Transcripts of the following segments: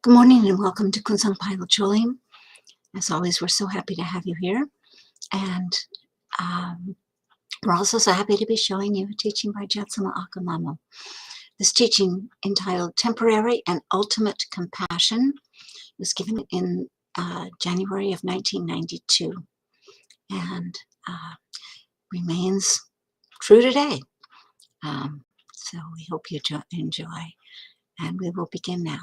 Good morning and welcome to Kunsang Pailo Cholim. As always, we're so happy to have you here. And we're also so happy to be showing you a teaching by Jetsunma Ahkon Lhamo. This teaching, entitled Temporary and Ultimate Compassion, was given in January of 1992 and remains true today. So we hope you enjoy, and we will begin now.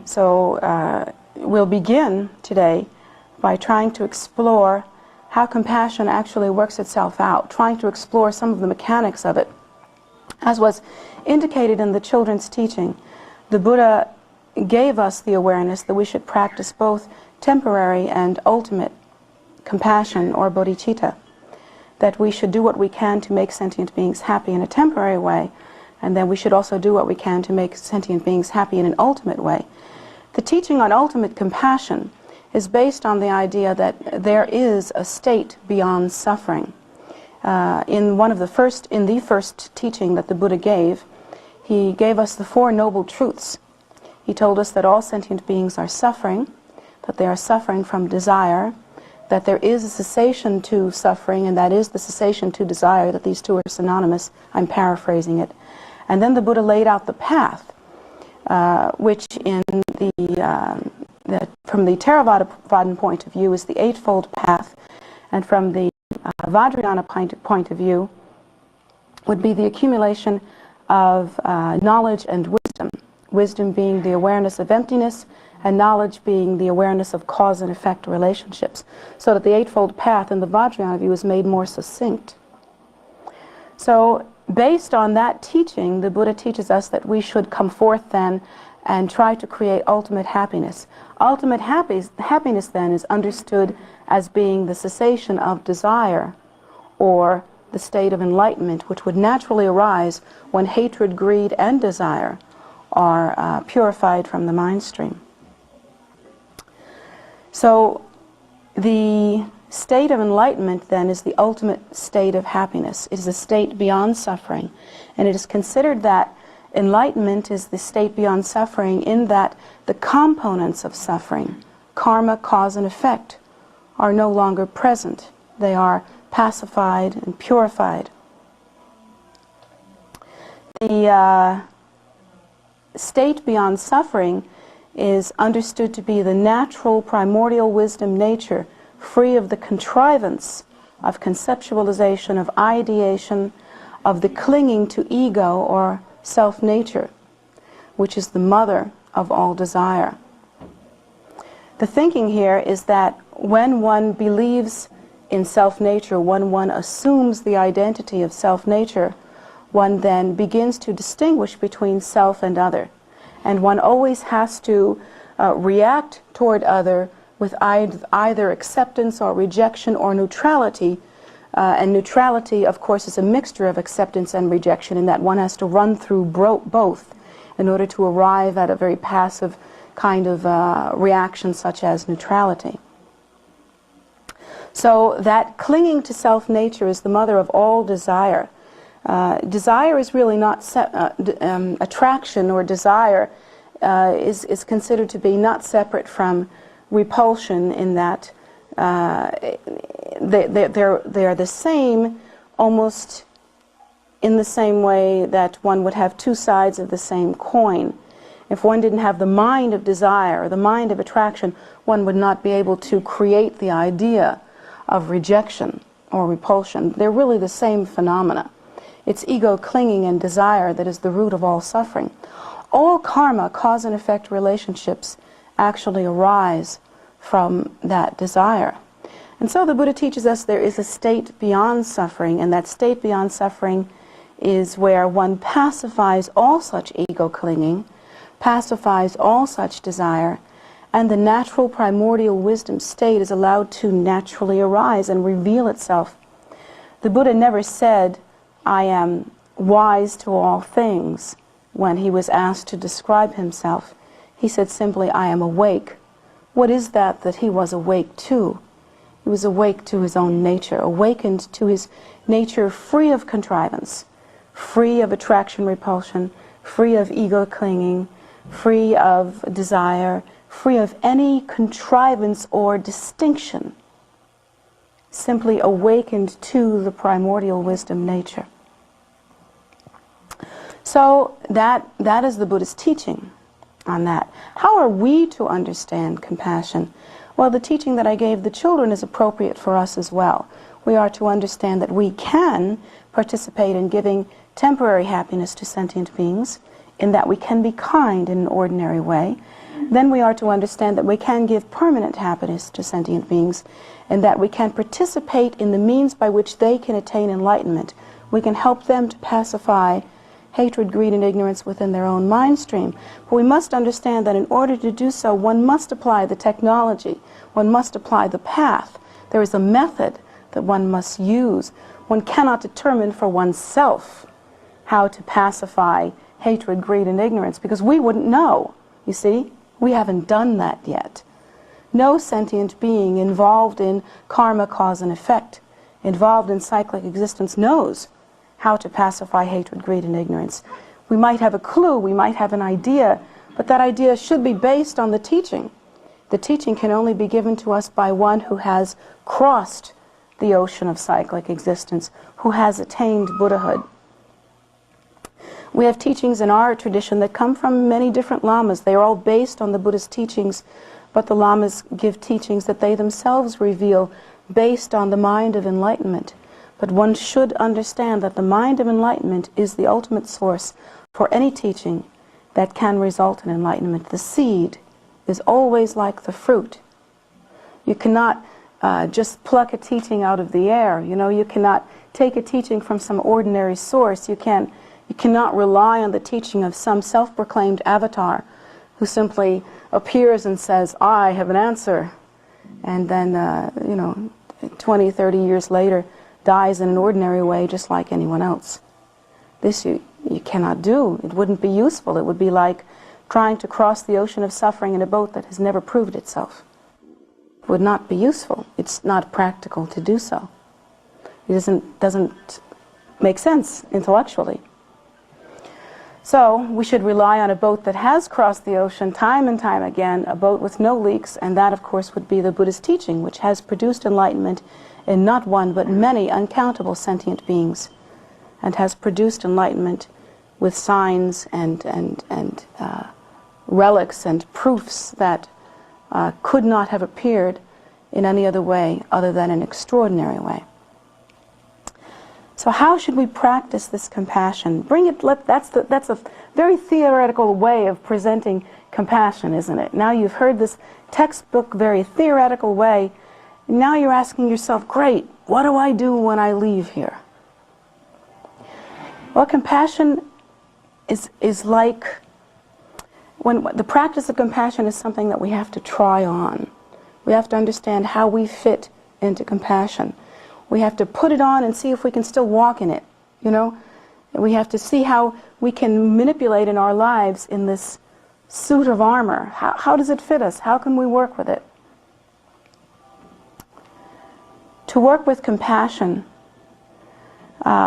So we'll begin today by trying to explore how compassion actually works itself out, trying to explore some of the mechanics of it. As was indicated in the children's teaching, the Buddha gave us the awareness that we should practice both temporary and ultimate compassion, or bodhicitta, that we should do what we can to make sentient beings happy in a temporary way, and then we should also do what we can to make sentient beings happy in an ultimate way. The teaching on ultimate compassion is based on the idea that there is a state beyond suffering. In the first teaching that the Buddha gave, he gave us the Four Noble Truths. He told us that all sentient beings are suffering, that they are suffering from desire, that there is a cessation to suffering, and that is the cessation to desire, that these two are synonymous. I'm paraphrasing it. And then the Buddha laid out the path, which from the Theravadan point of view is the Eightfold Path, and from the Vajrayana point of view would be the accumulation of knowledge and wisdom. Wisdom being the awareness of emptiness, and knowledge being the awareness of cause and effect relationships, so that the Eightfold Path in the Vajrayana view is made more succinct. So based on that teaching, the Buddha teaches us that we should come forth then and try to create ultimate happiness. Ultimate happiness then is understood as being the cessation of desire, or the state of enlightenment, which would naturally arise when hatred, greed, and desire are purified from the mind stream. So the state of enlightenment then is the ultimate state of happiness. It is a state beyond suffering, and it is considered that enlightenment is the state beyond suffering in that the components of suffering, karma, cause, and effect, are no longer present. They are pacified and purified. The state beyond suffering is understood to be the natural primordial wisdom nature, free of the contrivance of conceptualization, of ideation, of the clinging to ego or self-nature, which is the mother of all desire. The thinking here is that when one believes in self-nature, when one assumes the identity of self-nature, one then begins to distinguish between self and other. And one always has to react toward other with either acceptance or rejection or neutrality. And neutrality, of course, is a mixture of acceptance and rejection, in that one has to run through both in order to arrive at a very passive kind of reaction such as neutrality. So that clinging to self-nature is the mother of all desire. Desire is really not attraction, or desire is considered to be not separate from repulsion, in that they are the same, almost in the same way that one would have two sides of the same coin. If one didn't have the mind of desire, or the mind of attraction, one would not be able to create the idea of rejection or repulsion. They're really the same phenomena. It's ego clinging and desire that is the root of all suffering. All karma, cause and effect relationships, actually arise from that desire. And so the Buddha teaches us there is a state beyond suffering, and that state beyond suffering is where one pacifies all such ego clinging, pacifies all such desire, and the natural primordial wisdom state is allowed to naturally arise and reveal itself. The Buddha never said, "I am wise to all things," when he was asked to describe himself. He said simply, "I am awake." What is that he was awake to? He was awake to his own nature, awakened to his nature free of contrivance, free of attraction, repulsion, free of ego clinging, free of desire, free of any contrivance or distinction, simply awakened to the primordial wisdom nature. So that is the Buddha's teaching on that. How are we to understand compassion? Well, the teaching that I gave the children is appropriate for us as well. We are to understand that we can participate in giving temporary happiness to sentient beings, in that we can be kind in an ordinary way. Then we are to understand that we can give permanent happiness to sentient beings, and that we can participate in the means by which they can attain enlightenment. We can help them to pacify hatred, greed, and ignorance within their own mind stream. But we must understand that in order to do so, one must apply the technology, one must apply the path. There is a method that one must use. One cannot determine for oneself how to pacify hatred, greed, and ignorance, because we wouldn't know. You see, we haven't done that yet. No sentient being involved in karma, cause and effect, involved in cyclic existence, knows how to pacify hatred, greed, and ignorance. We might have a clue, we might have an idea, but that idea should be based on the teaching. The teaching can only be given to us by one who has crossed the ocean of cyclic existence, who has attained Buddhahood. We have teachings in our tradition that come from many different lamas. They are all based on the Buddhist teachings, but the lamas give teachings that they themselves reveal based on the mind of enlightenment. But one should understand that the mind of enlightenment is the ultimate source for any teaching that can result in enlightenment. The seed is always like the fruit. You cannot just pluck a teaching out of the air. You know, you cannot take a teaching from some ordinary source. You cannot rely on the teaching of some self-proclaimed avatar who simply appears and says, "I have an answer," and then 20, 30 years later dies in an ordinary way just like anyone else. This you cannot do. It wouldn't be useful. It would be like trying to cross the ocean of suffering in a boat that has never proved itself. It would not be useful. It's not practical to do so. It doesn't make sense intellectually. So we should rely on a boat that has crossed the ocean time and time again, a boat with no leaks, and that of course would be the Buddhist teaching, which has produced enlightenment in not one but many uncountable sentient beings, and has produced enlightenment with signs and relics and proofs that could not have appeared in any other way other than an extraordinary way. So how should we practice this compassion? That's a very theoretical way of presenting compassion, isn't it? Now you've heard this textbook, very theoretical way. Now you're asking yourself, great, what do I do when I leave here? Well, compassion is like, when the practice of compassion is something that we have to try on. We have to understand how we fit into compassion. We have to put it on and see if we can still walk in it, you know? And we have to see how we can manipulate in our lives in this suit of armor. How does it fit us? How can we work with it? To work with compassion,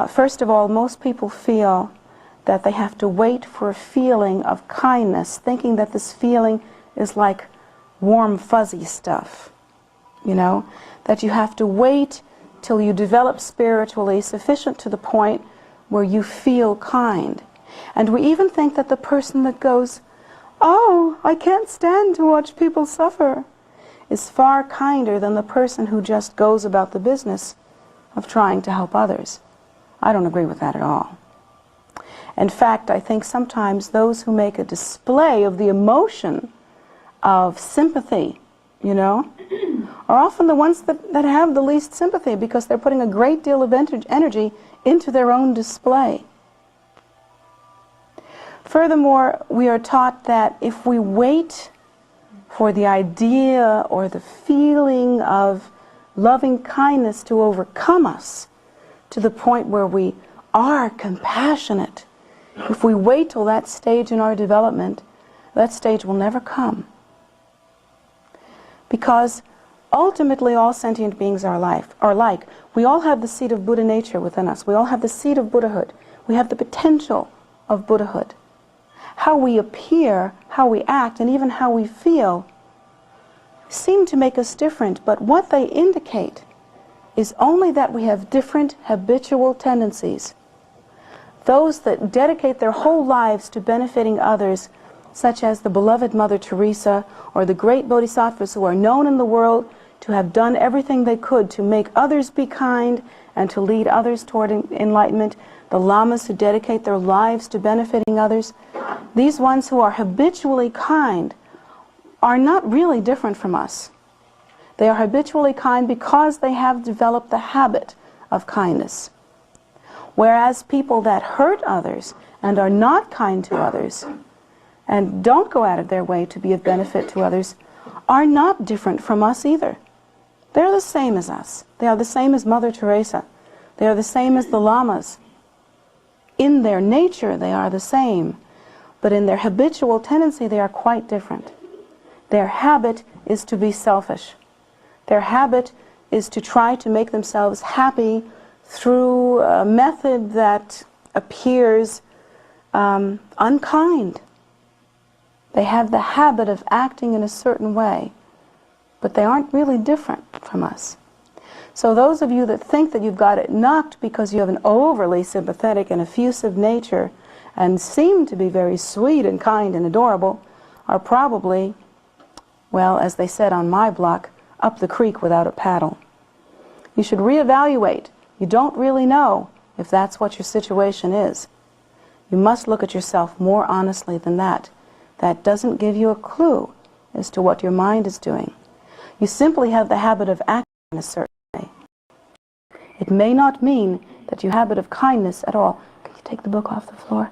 first of all, most people feel that they have to wait for a feeling of kindness, thinking that this feeling is like warm, fuzzy stuff, you know? That you have to wait till you develop spiritually sufficient to the point where you feel kind. And we even think that the person that goes, "Oh, I can't stand to watch people suffer," is far kinder than the person who just goes about the business of trying to help others. I don't agree with that at all. In fact, I think sometimes those who make a display of the emotion of sympathy, are often the ones that have the least sympathy, because they're putting a great deal of energy into their own display. Furthermore, we are taught that if we wait for the idea or the feeling of loving kindness to overcome us to the point where we are compassionate, if we wait till that stage in our development, that stage will never come. Because ultimately all sentient beings are like. We all have the seed of Buddha nature within us. We all have the seed of Buddhahood. We have the potential of Buddhahood. How we appear, how we act, and even how we feel seem to make us different, but what they indicate is only that we have different habitual tendencies. Those that dedicate their whole lives to benefiting others, such as the beloved Mother Teresa or the great bodhisattvas who are known in the world to have done everything they could to make others be kind and to lead others toward enlightenment, the lamas who dedicate their lives to benefiting others, these ones who are habitually kind are not really different from us. They are habitually kind because they have developed the habit of kindness. Whereas people that hurt others and are not kind to others and don't go out of their way to be of benefit to others are not different from us either. They're the same as us. They are the same as Mother Teresa. They are the same as the lamas. In their nature they are the same, but in their habitual tendency they are quite different. Their habit is to be selfish. Their habit is to try to make themselves happy through a method that appears unkind. They have the habit of acting in a certain way, but they aren't really different from us. So those of you that think that you've got it knocked because you have an overly sympathetic and effusive nature and seem to be very sweet and kind and adorable are probably, well, as they said on my block, up the creek without a paddle. You should reevaluate. You don't really know if that's what your situation is. You must look at yourself more honestly than that. That doesn't give you a clue as to what your mind is doing. You simply have the habit of acting in a certain way. It may not mean that you have a habit of kindness at all. Can you take the book off the floor?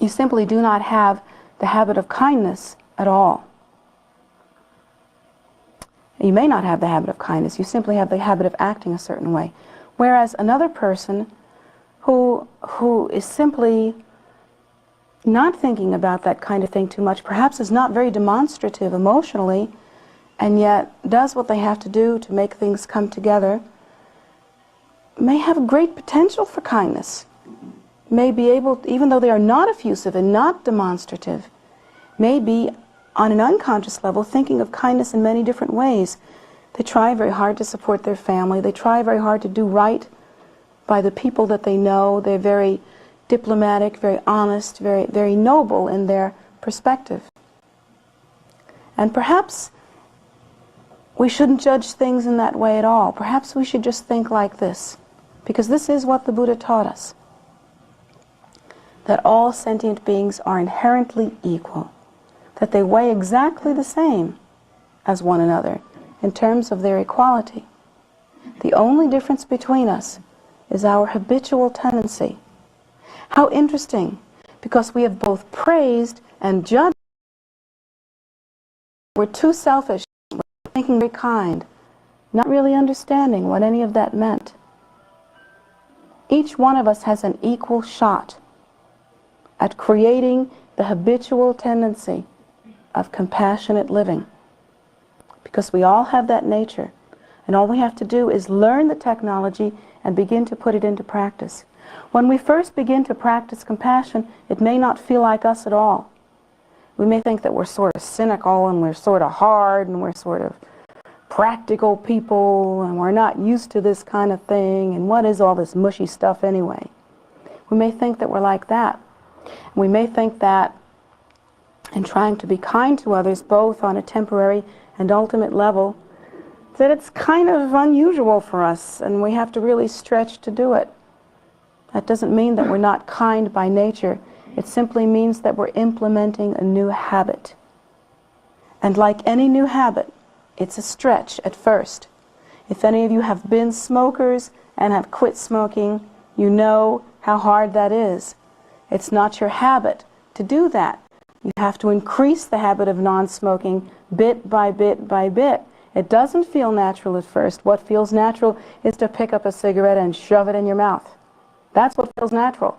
You simply do not have the habit of kindness at all. You may not have the habit of kindness, you simply have the habit of acting a certain way. Whereas another person who is simply not thinking about that kind of thing too much, perhaps is not very demonstrative emotionally, and yet does what they have to do to make things come together, may have great potential for kindness. May be able, even though they are not effusive and not demonstrative, may be on an unconscious level thinking of kindness in many different ways. They try very hard to support their family. They try very hard to do right by the people that they know. They're very diplomatic, very honest, very, very noble in their perspective. And perhaps we shouldn't judge things in that way at all. Perhaps we should just think like this, because this is what the Buddha taught us, that all sentient beings are inherently equal, that they weigh exactly the same as one another in terms of their equality. The only difference between us is our habitual tendency. How interesting, because we have both praised and judged. We're too selfish, we're thinking very kind, not really understanding what any of that meant. Each one of us has an equal shot at creating the habitual tendency of compassionate living, because we all have that nature, and all we have to do is learn the technology and begin to put it into practice. When we first begin to practice compassion, it may not feel like us at all. We may think that we're sort of cynical and we're sort of hard and we're sort of practical people and we're not used to this kind of thing, and what is all this mushy stuff anyway? We may think that we're like that. We may think that in trying to be kind to others, both on a temporary and ultimate level, that it's kind of unusual for us and we have to really stretch to do it. That doesn't mean that we're not kind by nature. It simply means that we're implementing a new habit. And like any new habit, it's a stretch at first. If any of you have been smokers and have quit smoking, you know how hard that is. It's not your habit to do that. You have to increase the habit of non-smoking bit by bit by bit. It doesn't feel natural at first. What feels natural is to pick up a cigarette and shove it in your mouth. That's what feels natural.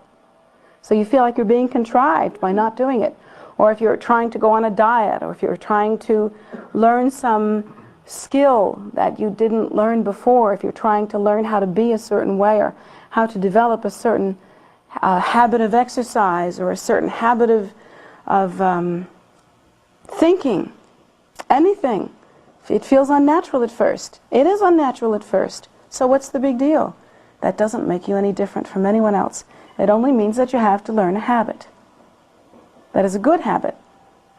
So you feel like you're being contrived by not doing it. Or if you're trying to go on a diet, or if you're trying to learn some skill that you didn't learn before, if you're trying to learn how to be a certain way or how to develop a certain habit of exercise or a certain habit of thinking, anything. It feels unnatural at first. It is unnatural at first. So what's the big deal? That doesn't make you any different from anyone else. It only means that you have to learn a habit. That is a good habit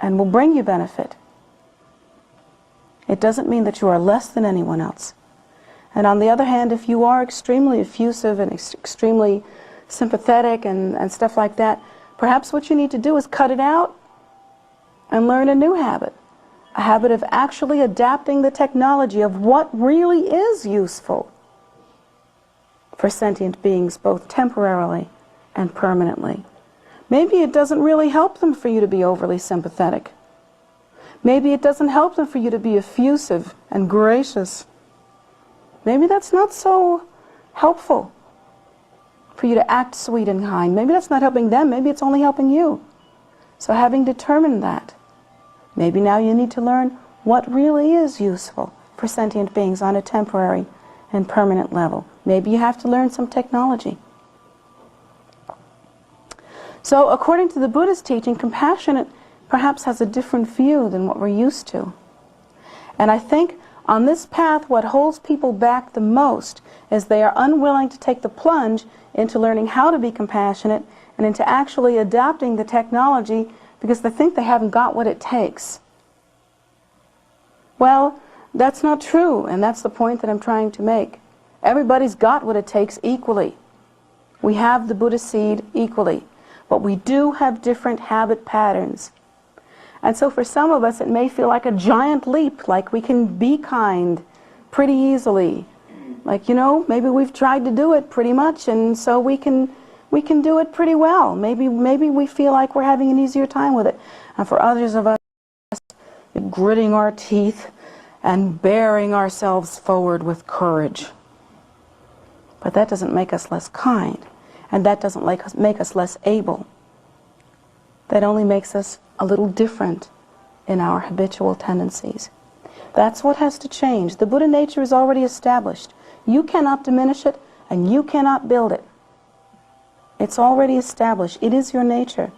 and will bring you benefit. It doesn't mean that you are less than anyone else. And on the other hand, if you are extremely effusive and extremely sympathetic and stuff like that, perhaps what you need to do is cut it out and learn a new habit. A habit of actually adapting the technology of what really is useful for sentient beings, both temporarily and permanently. Maybe it doesn't really help them for you to be overly sympathetic. Maybe it doesn't help them for you to be effusive and gracious. Maybe that's not so helpful for you to act sweet and kind. Maybe that's not helping them. Maybe it's only helping you. So having determined that, maybe now you need to learn what really is useful for sentient beings on a temporary and permanent level. Maybe you have to learn some technology. So according to the Buddha's teaching, compassion perhaps has a different view than what we're used to. And I think on this path what holds people back the most is they are unwilling to take the plunge into learning how to be compassionate and into actually adapting the technology because they think they haven't got what it takes. Well, that's not true, and that's the point that I'm trying to make. Everybody's got what it takes equally. We have the Buddha seed equally, but we do have different habit patterns. And so for some of us it may feel like a giant leap, like we can be kind pretty easily. Like, you know, maybe we've tried to do it pretty much, and so we can do it pretty well. Maybe we feel like we're having an easier time with it. And for others of us, gritting our teeth and bearing ourselves forward with courage. But that doesn't make us less kind, and that doesn't make us less able. That only makes us a little different in our habitual tendencies. That's what has to change. The Buddha nature is already established. You cannot diminish it, and you cannot build it. It's already established. It is your nature.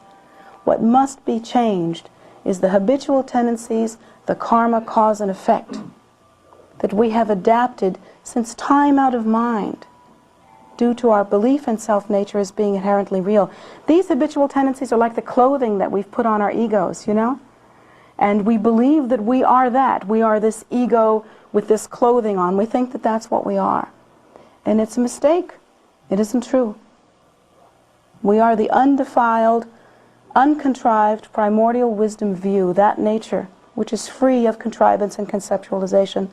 What must be changed is the habitual tendencies, the karma, cause and effect that we have adapted since time out of mind due to our belief in self-nature as being inherently real. These habitual tendencies are like the clothing that we've put on our egos, you know? And we believe that we are that. We are this ego with this clothing on. We think that that's what we are. And it's a mistake. It isn't true. We are the undefiled, uncontrived, primordial wisdom view, that nature which is free of contrivance and conceptualization,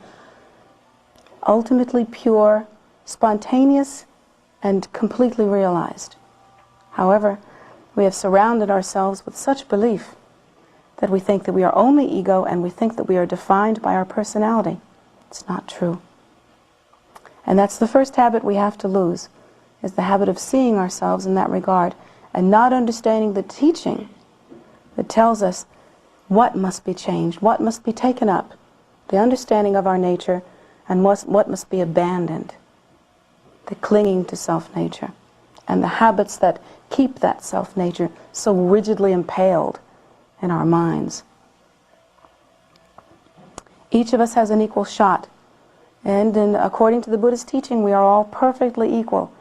ultimately pure, spontaneous, and completely realized. However, we have surrounded ourselves with such belief that we think that we are only ego and we think that we are defined by our personality. It's not true. And that's the first habit we have to lose, is the habit of seeing ourselves in that regard and not understanding the teaching that tells us what must be changed, what must be taken up, the understanding of our nature, and what must be abandoned, the clinging to self-nature, and the habits that keep that self-nature so rigidly impaled in our minds. Each of us has an equal shot, and according to the Buddhist teaching, we are all perfectly equal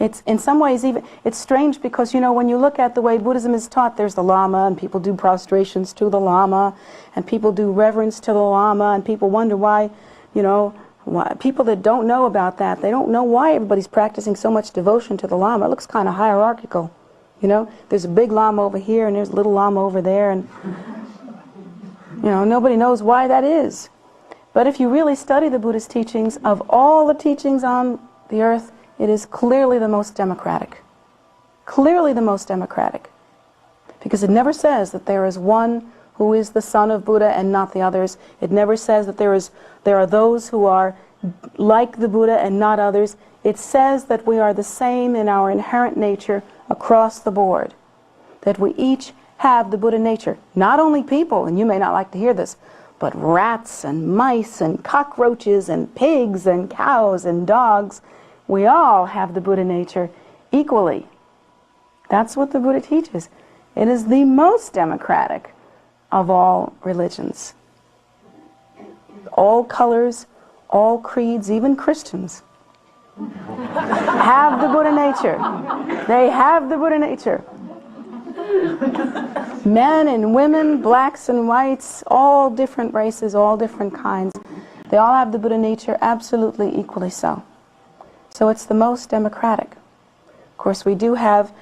It's in some ways even, it's strange because, you know, when you look at the way Buddhism is taught, there's the Lama, and people do prostrations to the Lama, and people do reverence to the Lama, and people wonder why, you know, why, people that don't know about that, they don't know why everybody's practicing so much devotion to the Lama. It looks kind of hierarchical, you know. There's a big Lama over here, and there's a little Lama over there, and, you know, nobody knows why that is. But if you really study the Buddhist teachings, of all the teachings on the earth, it is clearly the most democratic. Clearly the most democratic. Because it never says that there is one who is the son of Buddha and not the others. It never says that there are those who are like the Buddha and not others. It says that we are the same in our inherent nature across the board. That we each have the Buddha nature. Not only people, and you may not like to hear this, but rats and mice and cockroaches and pigs and cows and dogs. We all have the Buddha nature equally. That's what the Buddha teaches. It is the most democratic of all religions. All colors, all creeds, even Christians have the Buddha nature. They have the Buddha nature. Men and women, blacks and whites, all different races, all different kinds. They all have the Buddha nature, absolutely equally so. So it's the most democratic. Of course, we do have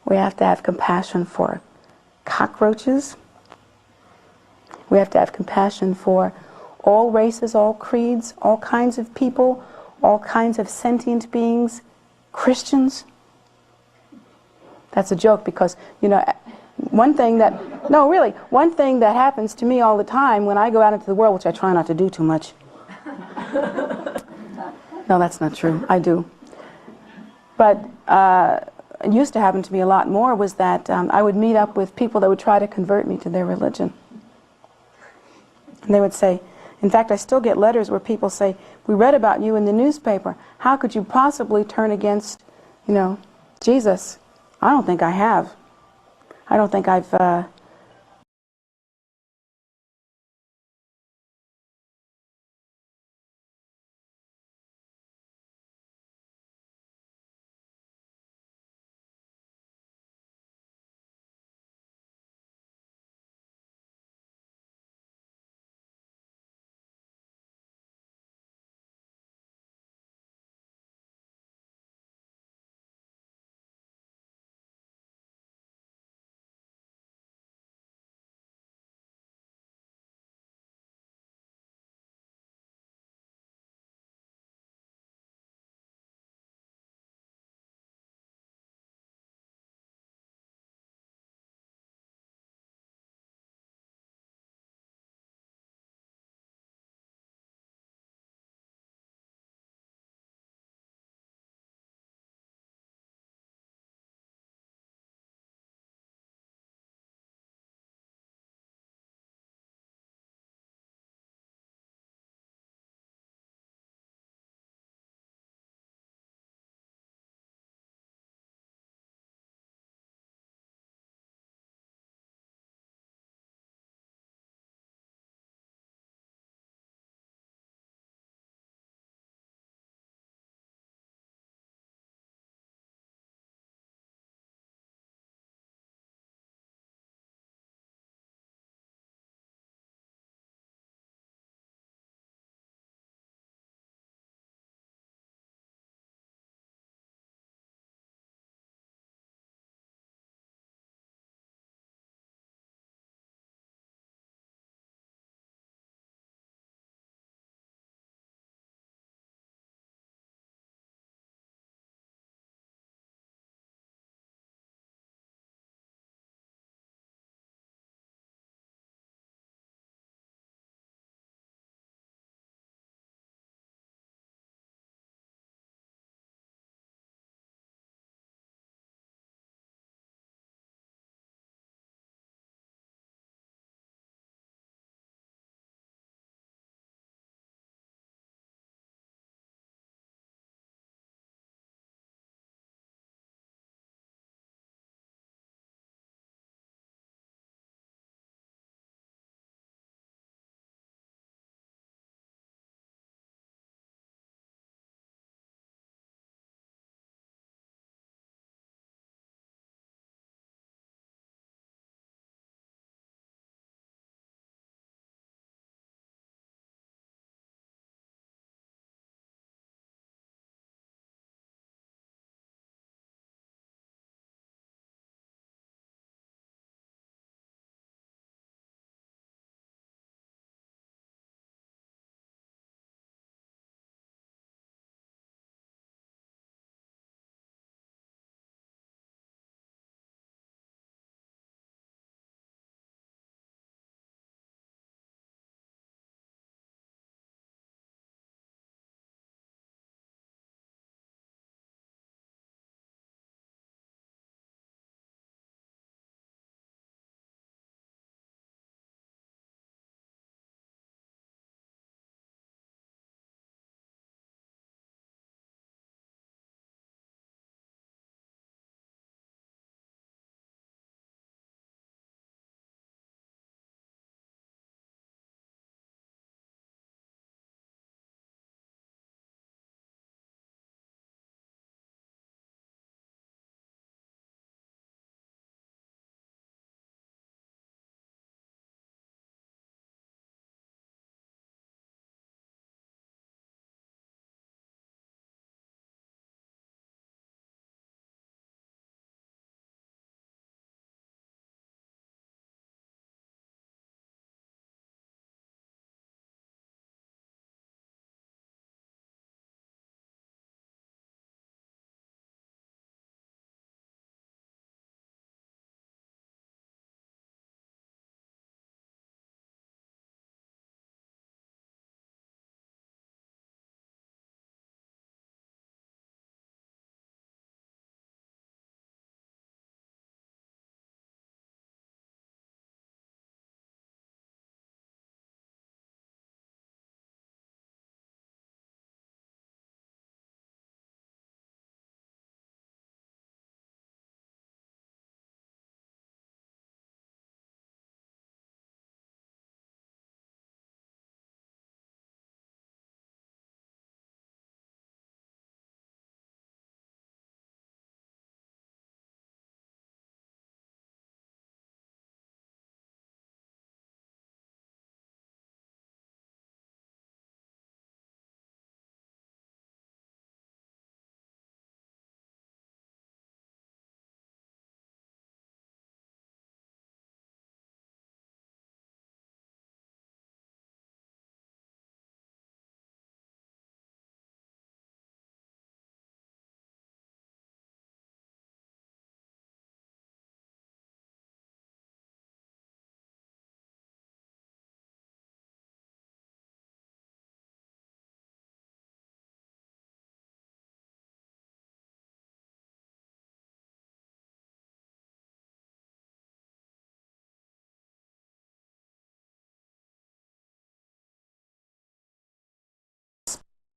we have to have compassion for cockroaches. We have to have compassion for all races, all creeds, all kinds of people, all kinds of sentient beings, Christians. That's a joke because, you know, one thing that happens to me all the time when I go out into the world, which I try not to do too much. No, that's not true. I do. But it used to happen to me a lot more was that I would meet up with people that would try to convert me to their religion. And they would say, in fact, I still get letters where people say, we read about you in the newspaper. How could you possibly turn against, you know, Jesus? I don't think I have. I don't think I've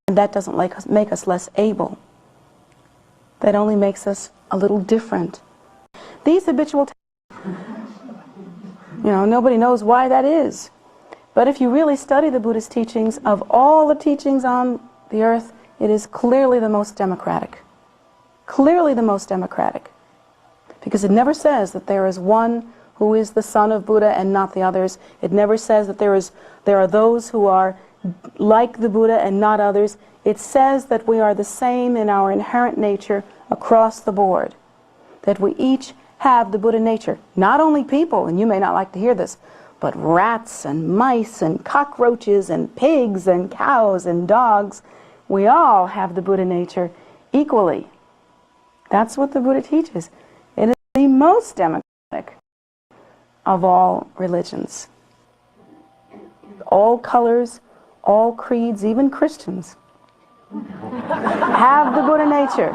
And that doesn't make us less able. That only makes us a little different. These habitual, nobody knows why that is. But if you really study the Buddha's teachings, of all the teachings on the earth, it is clearly the most democratic. Clearly the most democratic. Because it never says that there is one who is the son of Buddha and not the others. It never says that there are those who are like the Buddha and not others. It says that we are the same in our inherent nature across the board. That we each have the Buddha nature. Not only people, and you may not like to hear this, but rats and mice and cockroaches and pigs and cows and dogs. We all have the Buddha nature equally. That's what the Buddha teaches. It is the most democratic of all religions. All colors, all creeds, even Christians have the Buddha nature.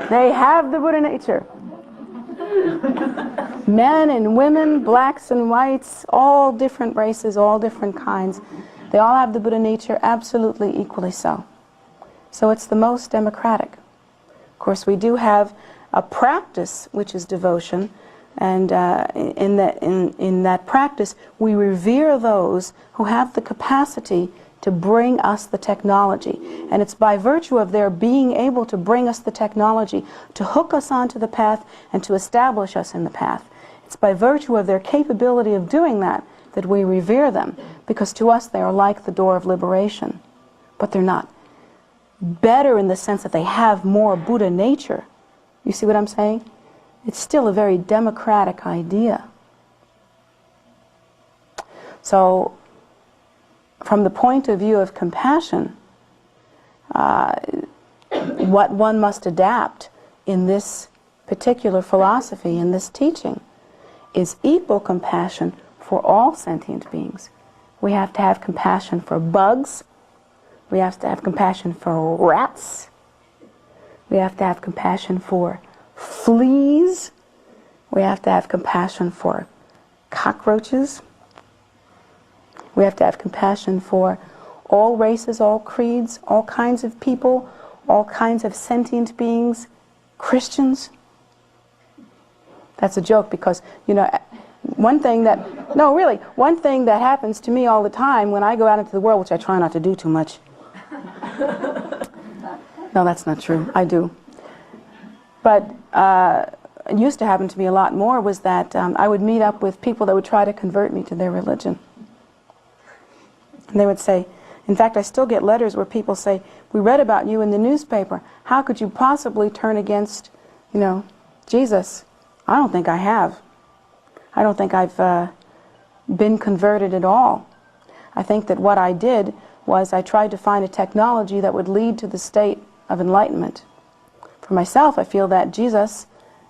They have the Buddha nature. Men and women, blacks and whites, all different races, all different kinds. They all have the Buddha nature, absolutely equally so. So it's the most democratic. Of course, we do have a practice which is devotion, and in that practice we revere those who have the capacity to bring us the technology. And it's by virtue of their being able to bring us the technology, to hook us onto the path and to establish us in the path. It's by virtue of their capability of doing that that we revere them, because to us they are like the door of liberation. But they're not better in the sense that they have more Buddha nature. You see what I'm saying? It's still a very democratic idea. So, from the point of view of compassion, what one must adapt in this particular philosophy, in this teaching, is equal compassion for all sentient beings. We have to have compassion for bugs. We have to have compassion for rats. We have to have compassion for fleas. We have to have compassion for cockroaches. We have to have compassion for all races, all creeds, all kinds of people, all kinds of sentient beings, Christians. That's a joke because, one thing that happens to me all the time when I go out into the world, which I try not to do too much. No, that's not true. I do. But it used to happen to me a lot more, was that I would meet up with people that would try to convert me to their religion. And they would say, in fact, I still get letters where people say, we read about you in the newspaper. How could you possibly turn against, Jesus? I don't think I have. I don't think I've been converted at all. I think that what I did was I tried to find a technology that would lead to the state of enlightenment. For myself, I feel that Jesus,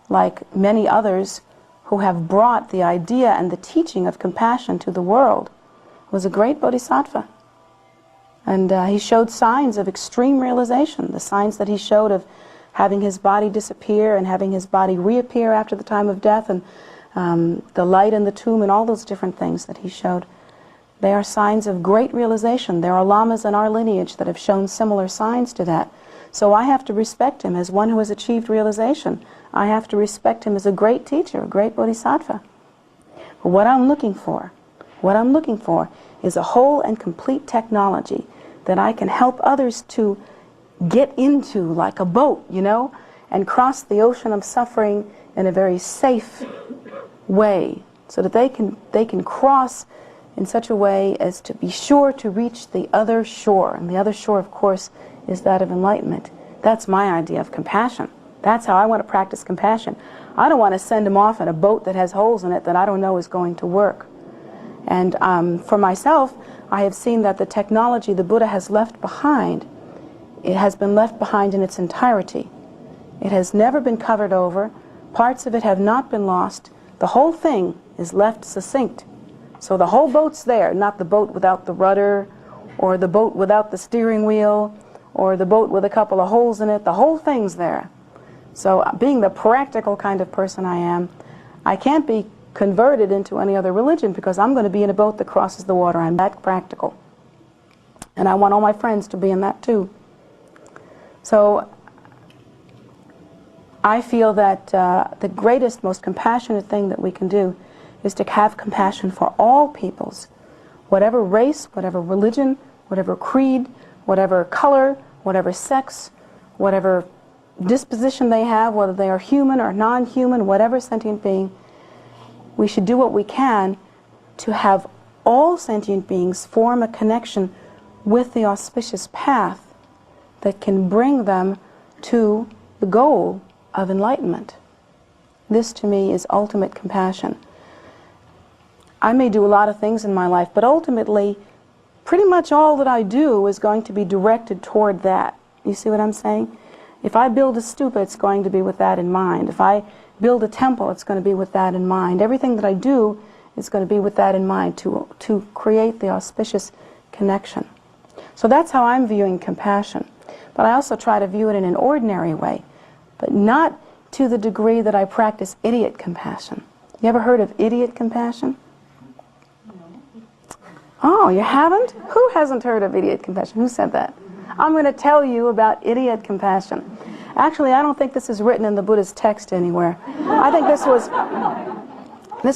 like many others who have brought the idea and the teaching of compassion to the world, was a great bodhisattva. And he showed signs of extreme realization, the signs that he showed of having his body disappear and having his body reappear after the time of death, and the light in the tomb and all those different things that he showed. They are signs of great realization. There are lamas in our lineage that have shown similar signs to that. So I have to respect him as one who has achieved realization. I have to respect him as a great teacher, a great bodhisattva. But what I'm looking for is a whole and complete technology that I can help others to get into, like a boat, and cross the ocean of suffering in a very safe way, so that they can cross in such a way as to be sure to reach the other shore. And the other shore, of course, is that of enlightenment. That's my idea of compassion. That's how I want to practice compassion. I don't want to send them off in a boat that has holes in it that I don't know is going to work. And for myself, I have seen that the technology the Buddha has left behind, it has been left behind in its entirety. It has never been covered over. Parts of it have not been lost. The whole thing is left succinct. So the whole boat's there, not the boat without the rudder, or the boat without the steering wheel, or the boat with a couple of holes in it. The whole thing's there. So being the practical kind of person I am, I can't be converted into any other religion because I'm going to be in a boat that crosses the water. I'm that practical. And I want all my friends to be in that too. So I feel that the greatest, most compassionate thing that we can do is to have compassion for all peoples, whatever race, whatever religion, whatever creed, whatever color, whatever sex, whatever disposition they have, whether they are human or non-human, whatever sentient being. We should do what we can to have all sentient beings form a connection with the auspicious path that can bring them to the goal of enlightenment. This, to me, is ultimate compassion. I may do a lot of things in my life, but ultimately, pretty much all that I do is going to be directed toward that. You see what I'm saying? If I build a stupa, it's going to be with that in mind. If I build a temple, it's going to be with that in mind. Everything that I do is going to be with that in mind, to create the auspicious connection. So that's how I'm viewing compassion. But I also try to view it in an ordinary way, but not to the degree that I practice idiot compassion. You ever heard of idiot compassion? Oh, you haven't? Who hasn't heard of idiot compassion? Who said that? I'm going to tell you about idiot compassion. Actually, I don't think this is written in the Buddha's text anywhere. I think this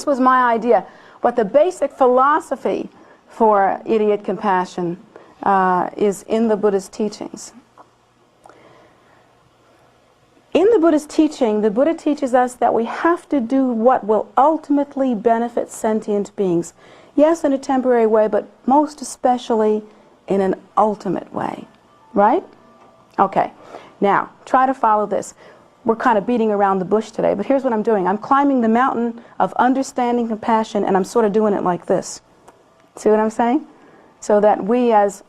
was my idea. But the basic philosophy for idiot compassion is in the Buddha's teachings. In the Buddha's teaching, the Buddha teaches us that we have to do what will ultimately benefit sentient beings. Yes, in a temporary way, but most especially in an ultimate way. Right? Okay. Now, try to follow this. We're kind of beating around the bush today, but here's what I'm doing. I'm climbing the mountain of understanding compassion, and I'm sort of doing it like this. See what I'm saying? So that we, as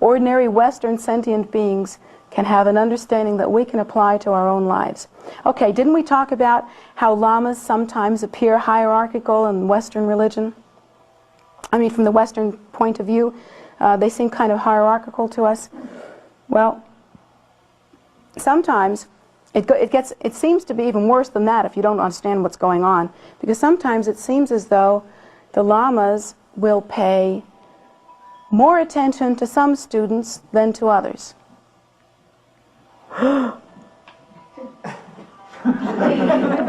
ordinary Western sentient beings, can have an understanding that we can apply to our own lives. Okay, didn't we talk about how lamas sometimes appear hierarchical in Western religion? I mean, from the Western point of view, they seem kind of hierarchical to us. Well, sometimes it seems to be even worse than that if you don't understand what's going on, because sometimes it seems as though the lamas will pay more attention to some students than to others.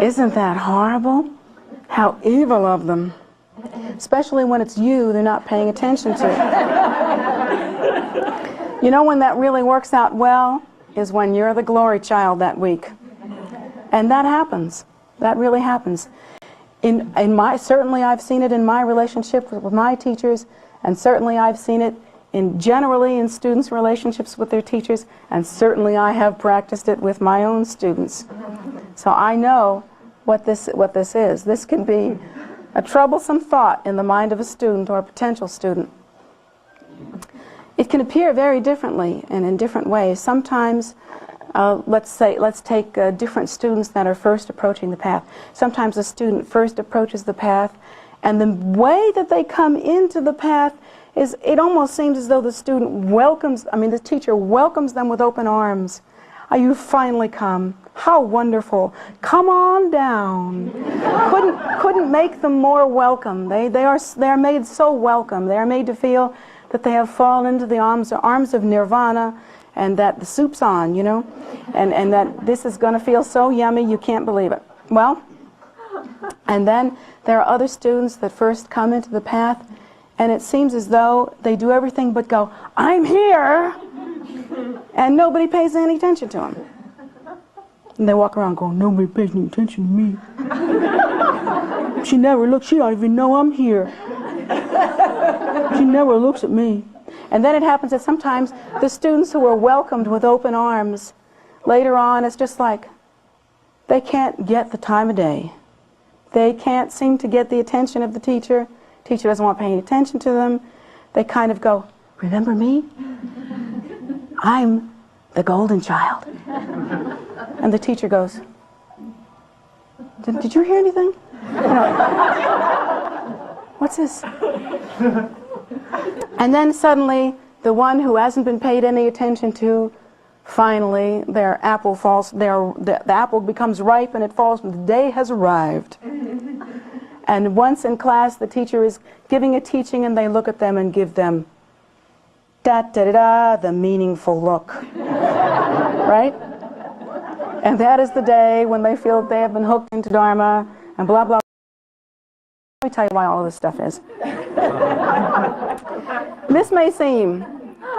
Isn't that horrible? How evil of them. Especially when it's you they're not paying attention to. You know when that really works out well is when you're the glory child that week. And that happens. That really happens. Certainly I've seen it in my relationship with my teachers, and certainly I've seen it generally in students' relationships with their teachers, and certainly I have practiced it with my own students. So I know what this is. This can be a troublesome thought in the mind of a student or a potential student. It can appear very differently and in different ways. Sometimes, let's take different students that are first approaching the path. Sometimes a student first approaches the path, and the way that they come into the path it almost seems as though the the teacher welcomes them with open arms. Oh, you finally come. How wonderful. Come on down. Couldn't make them more welcome. They are made so welcome. They are made to feel that they have fallen into the arms of nirvana, and that the soup's on, you know, and that this is going to feel so yummy you can't believe it. Well, and then there are other students that first come into the path, and it seems as though they do everything but go, I'm here, and nobody pays any attention to them. And they walk around going, nobody pays any attention to me. She never looks, she don't even know I'm here. She never looks at me. And then it happens that sometimes the students who are welcomed with open arms, later on it's just like, they can't get the time of day. They can't seem to get the attention of the teacher. Teacher doesn't want to pay any attention to them. They kind of go, remember me? I'm the golden child. And the teacher goes, did you hear anything? What's this? And then suddenly, the one who hasn't been paid any attention to, finally, their apple falls, the apple becomes ripe and it falls, and the day has arrived. And once in class, the teacher is giving a teaching, and they look at them and give them Da-da-da-da, the meaningful look. Right? And that is the day when they feel that they have been hooked into Dharma, and blah, blah. Let me tell you why all of this stuff is. This may seem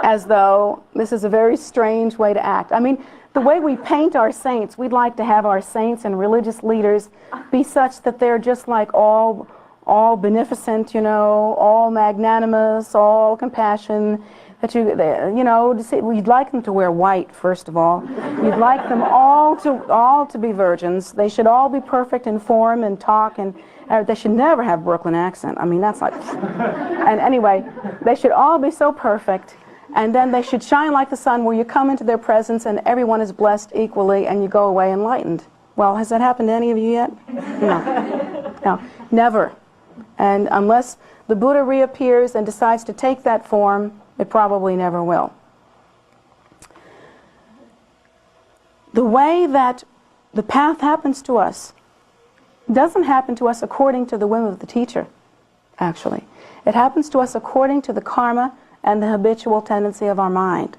as though this is a very strange way to act. I mean, the way we paint our saints, we'd like to have our saints and religious leaders be such that they're just like all beneficent, you know, all magnanimous, all compassion. That you know, we'd like them to wear white, first of all. You'd like them all to be virgins. They should all be perfect in form and talk, and they should never have Brooklyn accent. I mean, that's like... And anyway, they should all be so perfect, and then they should shine like the sun, where you come into their presence and everyone is blessed equally and you go away enlightened. Well, has that happened to any of you yet? No. No, never. And unless the Buddha reappears and decides to take that form, it probably never will. The way that the path happens to us doesn't happen to us according to the whim of the teacher, actually. It happens to us according to the karma and the habitual tendency of our mind.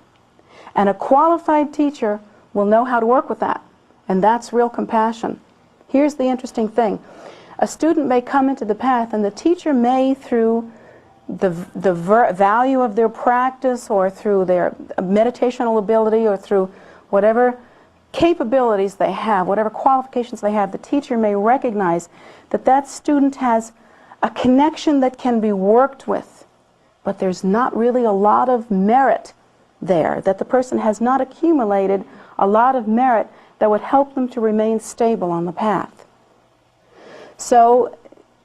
And a qualified teacher will know how to work with that. And that's real compassion. Here's the interesting thing. A student may come into the path, and the teacher may, through the value of their practice, or through their meditational ability, or through whatever capabilities they have, whatever qualifications they have, the teacher may recognize that that student has a connection that can be worked with, but there's not really a lot of merit there, that the person has not accumulated a lot of merit that would help them to remain stable on the path. So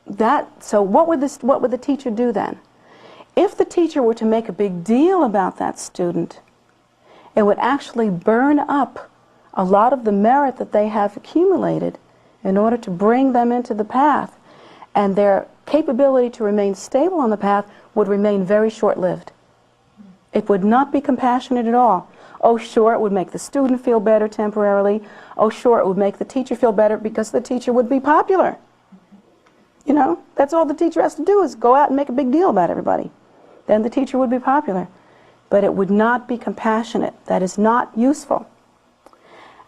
what would the teacher do then? If the teacher were to make a big deal about that student, it would actually burn up a lot of the merit that they have accumulated in order to bring them into the path, and their capability to remain stable on the path would remain very short-lived. It would not be compassionate at all. Oh, sure, it would make the student feel better temporarily. Oh, sure, it would make the teacher feel better because the teacher would be popular. You know, that's all the teacher has to do, is go out and make a big deal about everybody. Then the teacher would be popular. But it would not be compassionate. That is not useful.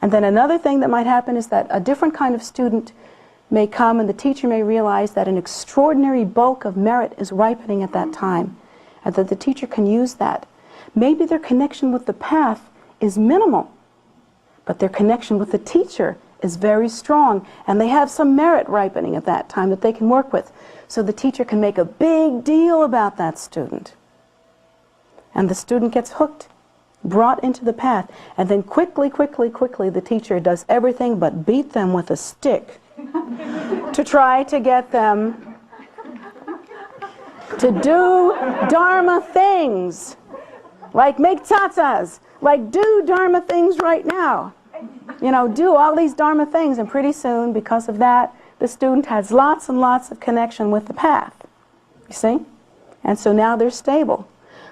And then another thing that might happen is that a different kind of student may come, and the teacher may realize that an extraordinary bulk of merit is ripening at that time, and that the teacher can use that. Maybe their connection with the path is minimal, but their connection with the teacher is very strong, and they have some merit ripening at that time that they can work with. So the teacher can make a big deal about that student. And the student gets hooked, brought into the path, and then quickly the teacher does everything but beat them with a stick to try to get them to do Dharma things, like make tsatsas, like do Dharma things right now. You know, do all these Dharma things, and pretty soon, because of that, the student has lots and lots of connection with the path. You see? And so now they're stable.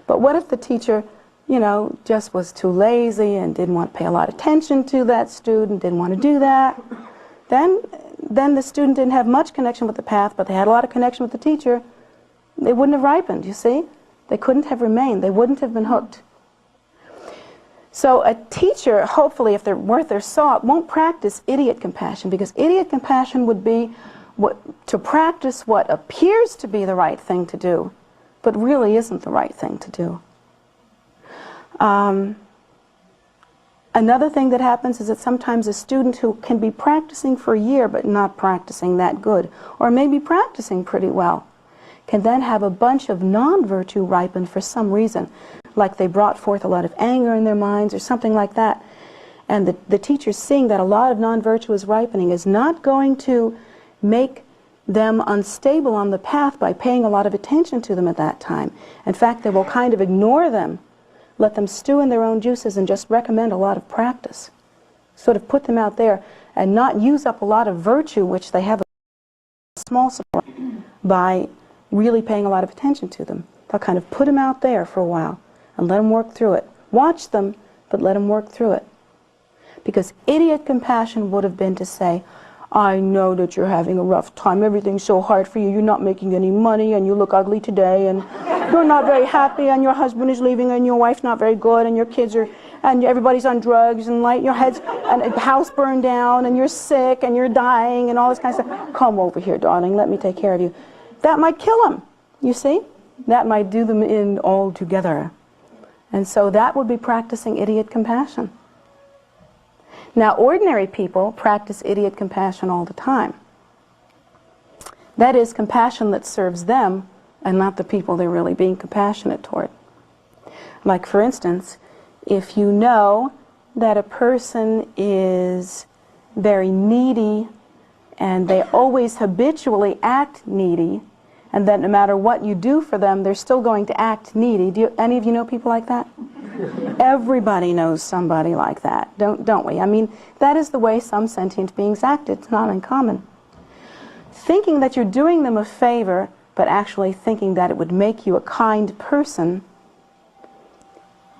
But what if the teacher, you know, just was too lazy and didn't want to pay a lot of attention to that student, didn't want to do that? Then the student didn't have much connection with the path, but they had a lot of connection with the teacher. They wouldn't have ripened, you see? They couldn't have remained. They wouldn't have been hooked. So a teacher, hopefully, if they're worth their salt, won't practice idiot compassion, because idiot compassion would be to practice what appears to be the right thing to do, but really isn't the right thing to do. Another thing that happens is that sometimes a student who can be practicing for a year but not practicing that good, or maybe practicing pretty well, can then have a bunch of non-virtue ripen for some reason, like they brought forth a lot of anger in their minds or something like that. And the teacher, seeing that a lot of non-virtue is ripening, is not going to make them unstable on the path by paying a lot of attention to them at that time. In fact, they will kind of ignore them, let them stew in their own juices, and just recommend a lot of practice. Sort of put them out there and not use up a lot of virtue, which they have a small support, by really paying a lot of attention to them. They'll kind of put them out there for a while and let them work through it. Watch them, but let them work through it. Because idiot compassion would have been to say, I know that you're having a rough time. Everything's so hard for you. You're not making any money, and you look ugly today, and you're not very happy, and your husband is leaving, and your wife's not very good, and your kids are, and everybody's on drugs, and your head's, and a house burned down, and you're sick, and you're dying, and all this kind of stuff. Come over here, darling. Let me take care of you. That might kill them, you see? That might do them in altogether. And so that would be practicing idiot compassion. Now, ordinary people practice idiot compassion all the time. That is compassion that serves them and not the people they're really being compassionate toward. Like, for instance, if you know that a person is very needy and they always habitually act needy, and that no matter what you do for them, they're still going to act needy. Any of you know people like that? Everybody knows somebody like that, don't we? I mean, that is the way some sentient beings act. It's not uncommon. Thinking that you're doing them a favor, but actually thinking that it would make you a kind person,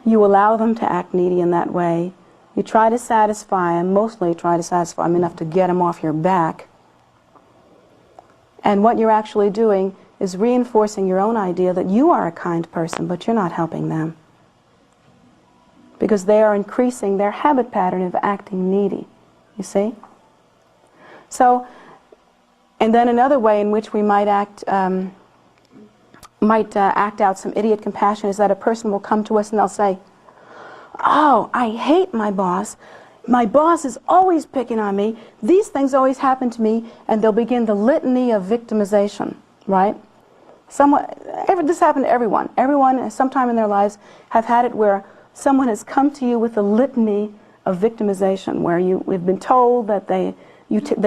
you allow them to act needy in that way. You try to satisfy them, mostly try to satisfy them enough to get them off your back. And what you're actually doing is reinforcing your own idea that you are a kind person, but you're not helping them. Because they are increasing their habit pattern of acting needy, you see? So, and then another way in which we might act out some idiot compassion is that a person will come to us and they'll say, "Oh, I hate my boss. My boss is always picking on me. These things always happen to me," and they'll begin the litany of victimization, right? This happened to everyone. Everyone, at some time in their lives, have had it where someone has come to you with a litany of victimization, where we've been told that they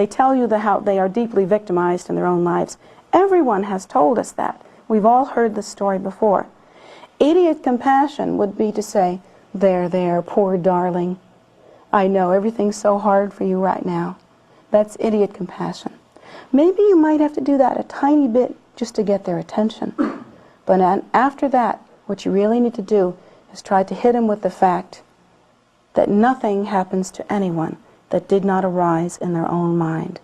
tell you how they are deeply victimized in their own lives. Everyone has told us that. We've all heard this story before. Idiot compassion would be to say, there, poor darling. I know everything's so hard for you right now." That's idiot compassion. Maybe you might have to do that a tiny bit just to get their attention. But after that, what you really need to do is try to hit them with the fact that nothing happens to anyone that did not arise in their own mind.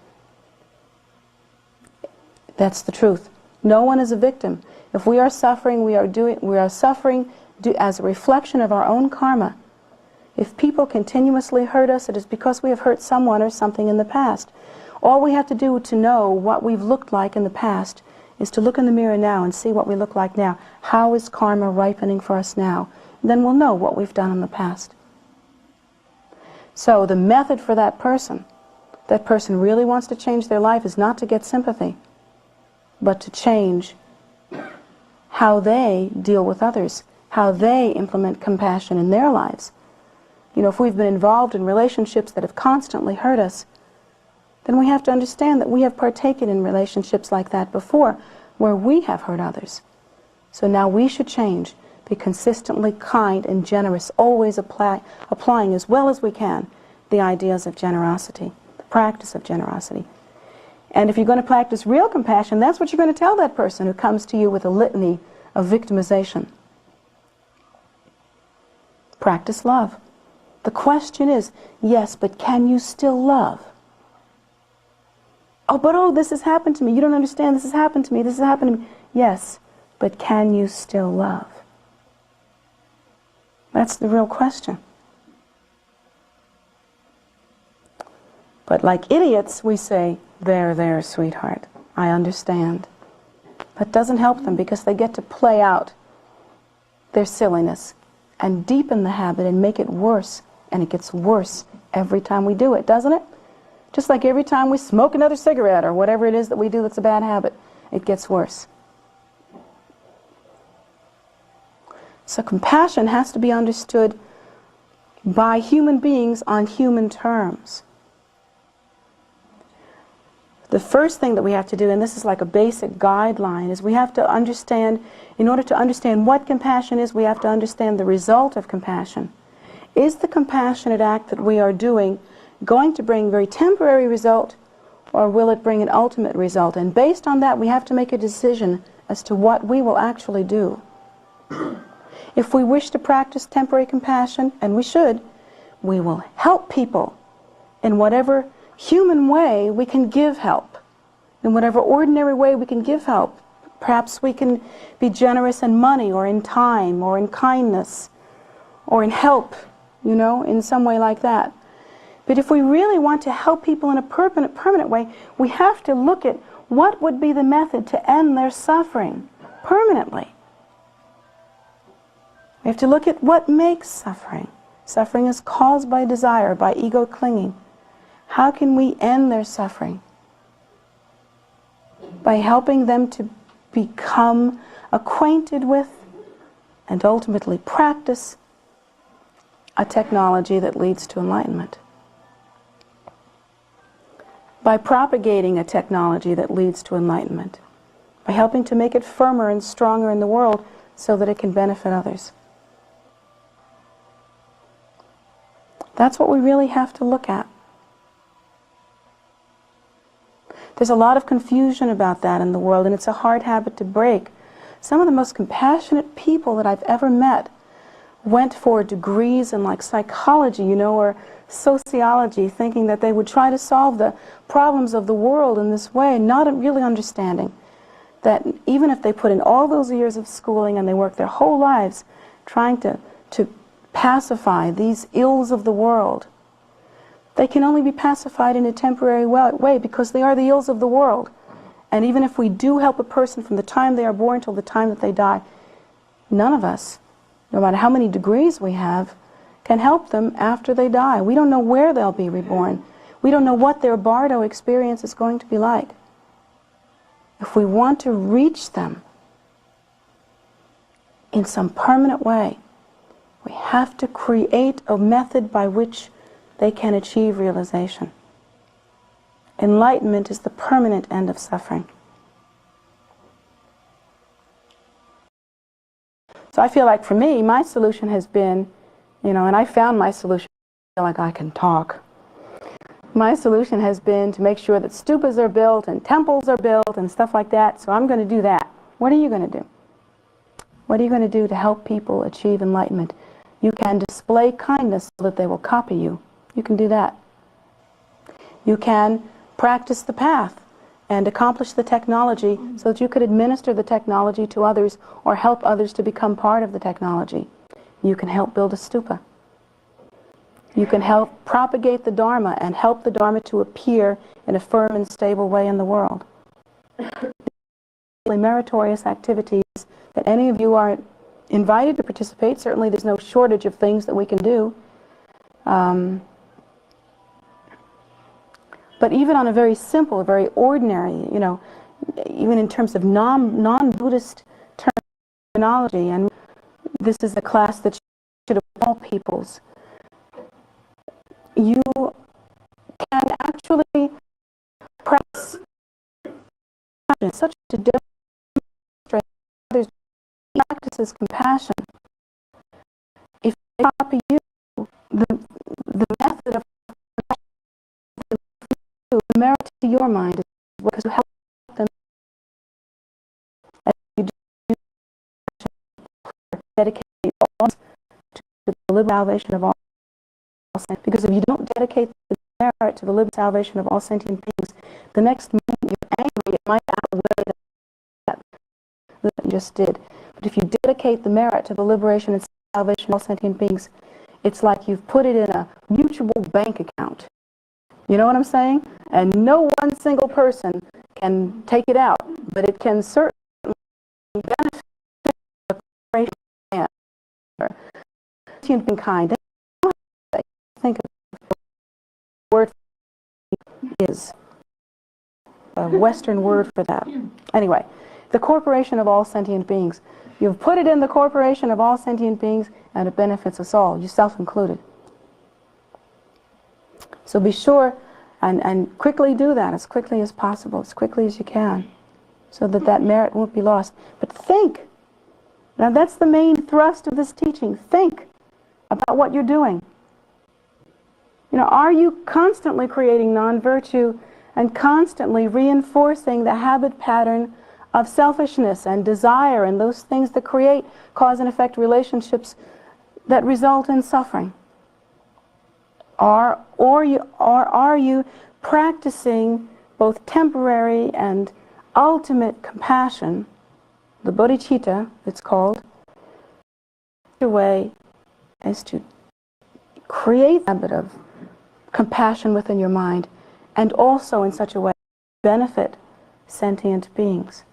That's the truth. No one is a victim. If we are suffering, we are suffering as a reflection of our own karma. If people continuously hurt us, it is because we have hurt someone or something in the past. All we have to do to know what we've looked like in the past is to look in the mirror now and see what we look like now. How is karma ripening for us now? Then we'll know what we've done in the past. So the method for that person really wants to change their life, is not to get sympathy, but to change how they deal with others, how they implement compassion in their lives. You know, if we've been involved in relationships that have constantly hurt us, then we have to understand that we have partaken in relationships like that before, where we have hurt others. So now we should change, be consistently kind and generous, always applying as well as we can the ideas of generosity, the practice of generosity. And if you're going to practice real compassion, that's what you're going to tell that person who comes to you with a litany of victimization. Practice love. The question is, yes, but can you still love? Oh, this has happened to me. You don't understand. This has happened to me. This has happened to me. Yes, but can you still love? That's the real question. But like idiots, we say, there, sweetheart. I understand. That doesn't help them because they get to play out their silliness and deepen the habit and make it worse. And it gets worse every time we do it, doesn't it? Just like every time we smoke another cigarette or whatever it is that we do that's a bad habit, it gets worse. So compassion has to be understood by human beings on human terms. The first thing that we have to do, and this is like a basic guideline, is we have to understand, in order to understand what compassion is, we have to understand the result of compassion. Is the compassionate act that we are doing going to bring a very temporary result, or will it bring an ultimate result? And based on that, we have to make a decision as to what we will actually do. If we wish to practice temporary compassion, and we should, we will help people in whatever human way we can give help. In whatever ordinary way we can give help. Perhaps we can be generous in money or in time or in kindness or in help, you know, in some way like that. But if we really want to help people in a permanent way, we have to look at what would be the method to end their suffering permanently. We have to look at what makes suffering. Suffering is caused by desire, by ego clinging. How can we end their suffering? By helping them to become acquainted with and ultimately practice a technology that leads to enlightenment. By propagating a technology that leads to enlightenment. By helping to make it firmer and stronger in the world so that it can benefit others. That's what we really have to look at. There's a lot of confusion about that in the world, and it's a hard habit to break. Some of the most compassionate people that I've ever met went for degrees in like psychology, you know, or sociology, thinking that they would try to solve the problems of the world in this way, not really understanding that even if they put in all those years of schooling and they work their whole lives trying to pacify these ills of the world, they can only be pacified in a temporary way because they are the ills of the world. And even if we do help a person from the time they are born till the time that they die, none of us, no matter how many degrees we have, can help them after they die. We don't know where they'll be reborn. We don't know what their bardo experience is going to be like. If we want to reach them in some permanent way, we have to create a method by which they can achieve realization. Enlightenment is the permanent end of suffering. So I feel like for me, my solution has been, you know, and I found my solution, I feel like I can talk. My solution has been to make sure that stupas are built and temples are built and stuff like that, so I'm going to do that. What are you going to do? What are you going to do to help people achieve enlightenment? You can display kindness so that they will copy you. You can do that. You can practice the path and accomplish the technology so that you could administer the technology to others or help others to become part of the technology. You can help build a stupa. You can help propagate the Dharma and help the Dharma to appear in a firm and stable way in the world. Meritorious activities that any of you are invited to participate. Certainly there's no shortage of things that we can do. But even on a very simple, very ordinary, you know, even in terms of non-Buddhist terminology, and this is a class that should have all peoples, you can actually practice such to demonstrate others practices compassion. If they copy you, the method of the merit to your mind is because you help them as you do dedicate all to the liberal salvation of all sentient. Because if you don't dedicate the merit to the liberal salvation of all sentient beings, the next moment you're angry, it might outweigh that you just did. But if you dedicate the merit to the liberation and salvation of all sentient beings, it's like you've put it in a mutual bank account. You know what I'm saying? And no one single person can take it out, but it can certainly benefit the corporation or sentient being kind. Think of the word is a Western word for that. Anyway, the corporation of all sentient beings. You've put it in the corporation of all sentient beings, and it benefits us all, yourself included. So be sure and quickly do that, as quickly as possible, as quickly as you can, so that that merit won't be lost. But think. Now that's the main thrust of this teaching. Think about what you're doing. You know, are you constantly creating non-virtue and constantly reinforcing the habit pattern of selfishness and desire and those things that create cause and effect relationships that result in suffering? Or are you practicing both temporary and ultimate compassion, the bodhicitta, it's called, the way is to create the habit of compassion within your mind, and also in such a way to benefit sentient beings.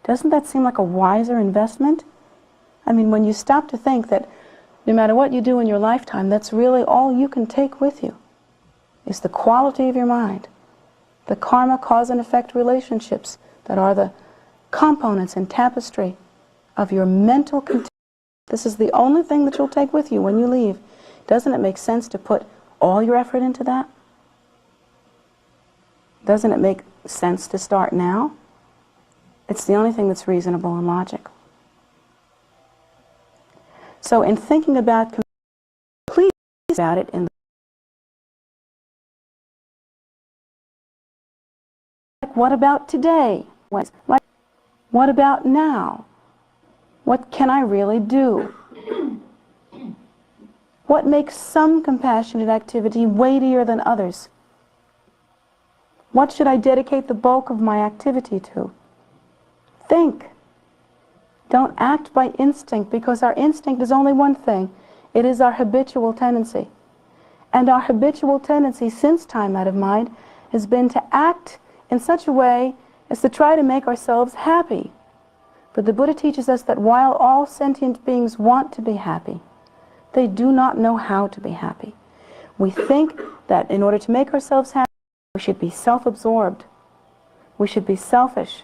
Doesn't that seem like a wiser investment? I mean, when you stop to think that no matter what you do in your lifetime, that's really all you can take with you, is the quality of your mind, the karma, cause and effect relationships that are the components and tapestry of your mental content. This is the only thing that you'll take with you when you leave. Doesn't it make sense to put all your effort into that? Doesn't it make sense to start now? It's the only thing that's reasonable and logical. So in thinking about, please about it in like, what about today? Like, what about now? What can I really do? What makes some compassionate activity weightier than others? What should I dedicate the bulk of my activity to? Think. Don't act by instinct, because our instinct is only one thing. It is our habitual tendency. And our habitual tendency since time out of mind has been to act in such a way as to try to make ourselves happy. But the Buddha teaches us that while all sentient beings want to be happy, they do not know how to be happy. We think that in order to make ourselves happy, we should be self-absorbed. We should be selfish.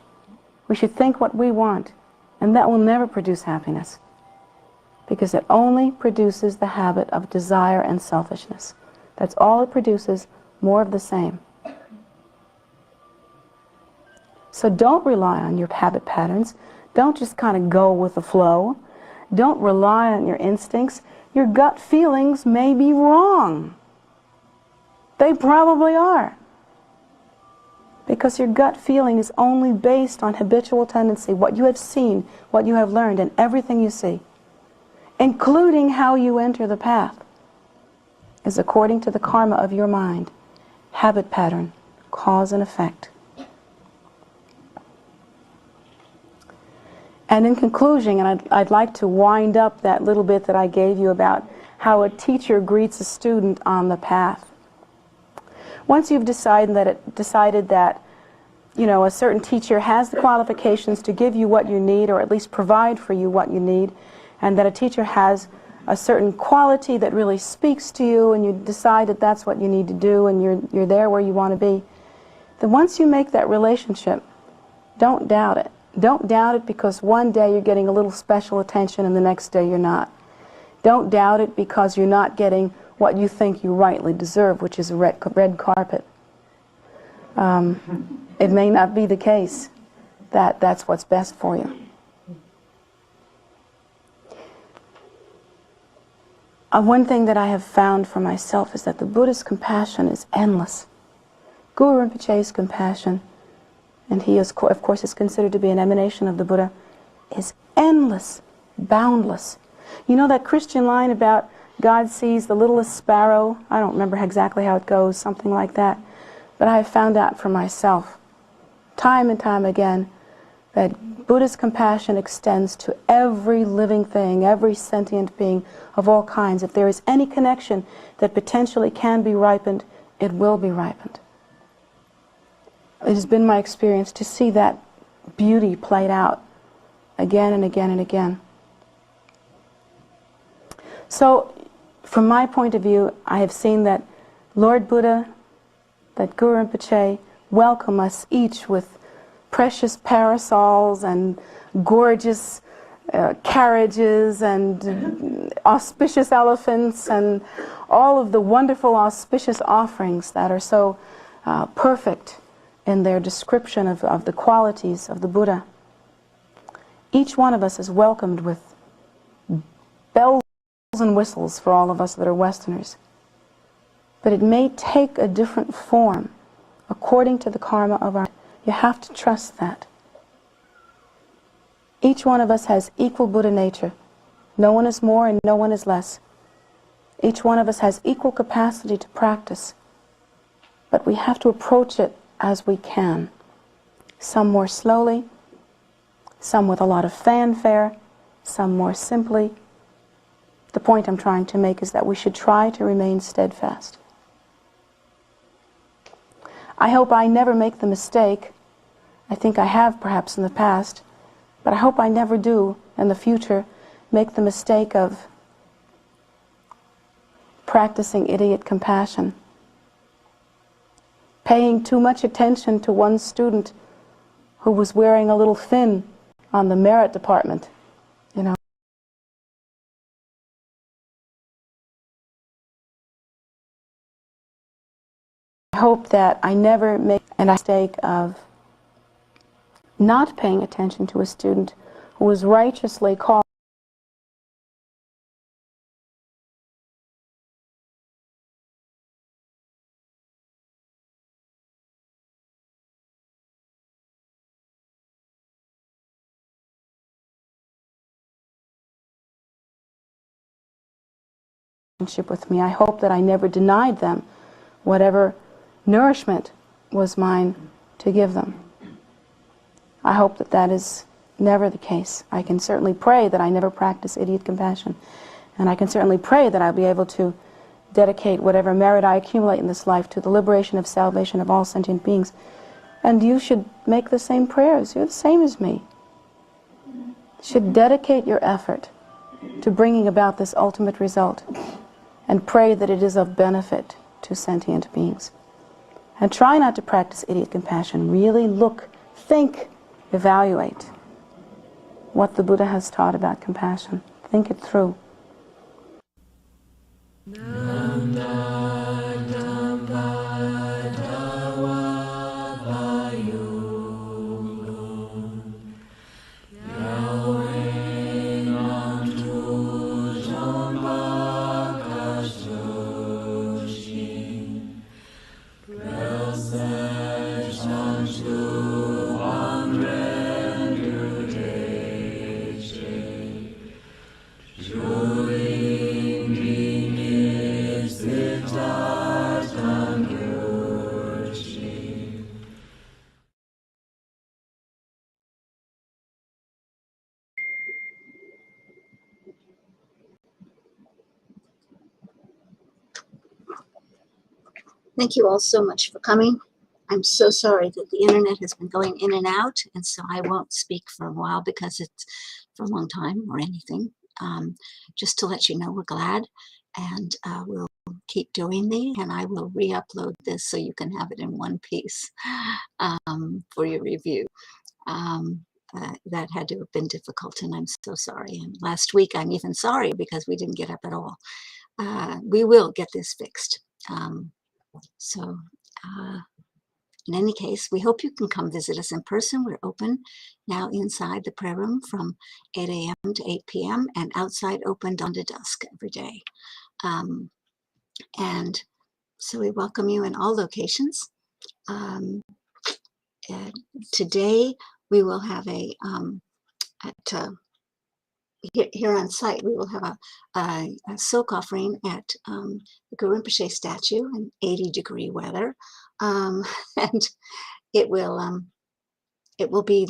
We should think what we want. And that will never produce happiness, because it only produces the habit of desire and selfishness. That's all it produces, more of the same. So don't rely on your habit patterns. Don't just kind of go with the flow. Don't rely on your instincts. Your gut feelings may be wrong. They probably are. Because your gut feeling is only based on habitual tendency, what you have seen, what you have learned, and everything you see, including how you enter the path, is according to the karma of your mind, habit pattern, cause and effect. And in conclusion, and I'd like to wind up that little bit that I gave you about how a teacher greets a student on the path. Once you've decided that you know, a certain teacher has the qualifications to give you what you need, or at least provide for you what you need, and that a teacher has a certain quality that really speaks to you, and you decide that that's what you need to do, and you're there where you want to be, then once you make that relationship, don't doubt it. Don't doubt it because one day you're getting a little special attention and the next day you're not. Don't doubt it because you're not getting what you think you rightly deserve, which is a red carpet. It may not be the case that that's what's best for you. One thing that I have found for myself is that the Buddha's compassion is endless. Guru Rinpoche's compassion, and he is, of course is considered to be an emanation of the Buddha, is endless, boundless. You know that Christian line about God sees the littlest sparrow? I don't remember exactly how it goes, something like that. But I have found out for myself, time and time again, that Buddha's compassion extends to every living thing, every sentient being of all kinds. If there is any connection that potentially can be ripened, it will be ripened. It has been my experience to see that beauty played out again and again and again. So, from my point of view, I have seen that Lord Buddha, that Guru Rinpoche welcome us each with precious parasols and gorgeous carriages and auspicious elephants and all of the wonderful auspicious offerings that are so perfect in their description of the qualities of the Buddha. Each one of us is welcomed with bells and whistles for all of us that are Westerners. But it may take a different form according to the karma of our... You have to trust that. Each one of us has equal Buddha nature. No one is more and no one is less. Each one of us has equal capacity to practice. but we have to approach it as we can. Some more slowly, some with a lot of fanfare, some more simply. The point I'm trying to make is that we should try to remain steadfast. I hope I never make the mistake, I think I have perhaps in the past, but I hope I never do in the future make the mistake of practicing idiot compassion, paying too much attention to one student who was wearing a little thin on the merit department, you know. I hope that I never make a mistake of not paying attention to a student who was righteously called with me. I hope that I never denied them whatever nourishment was mine to give them. I hope that that is never the case. I can certainly pray that I never practice idiot compassion, and I can certainly pray that I'll be able to dedicate whatever merit I accumulate in this life to the liberation of salvation of all sentient beings. And you should make the same prayers. You're the same as me. You should dedicate your effort to bringing about this ultimate result, and pray that it is of benefit to sentient beings. And try not to practice idiot compassion. Really look, think, evaluate what the Buddha has taught about compassion. Think it through. Thank you all so much for coming. I'm so sorry that the internet has been going in and out, and so I won't speak for a while because it's for a long time or anything. Just to let you know, we're glad, and we'll keep doing these, and I will re-upload this so you can have it in one piece for your review. That had to have been difficult, and I'm so sorry. And last week, I'm even sorry because we didn't get up at all. We will get this fixed. In any case, we hope you can come visit us in person. We're open now inside the prayer room from 8 a.m. to 8 p.m. and outside open dawn to dusk every day. And so we welcome you in all locations. Today we will have here on site, we will have a soak offering at the Guru Rinpoche statue in 80-degree weather, and it will be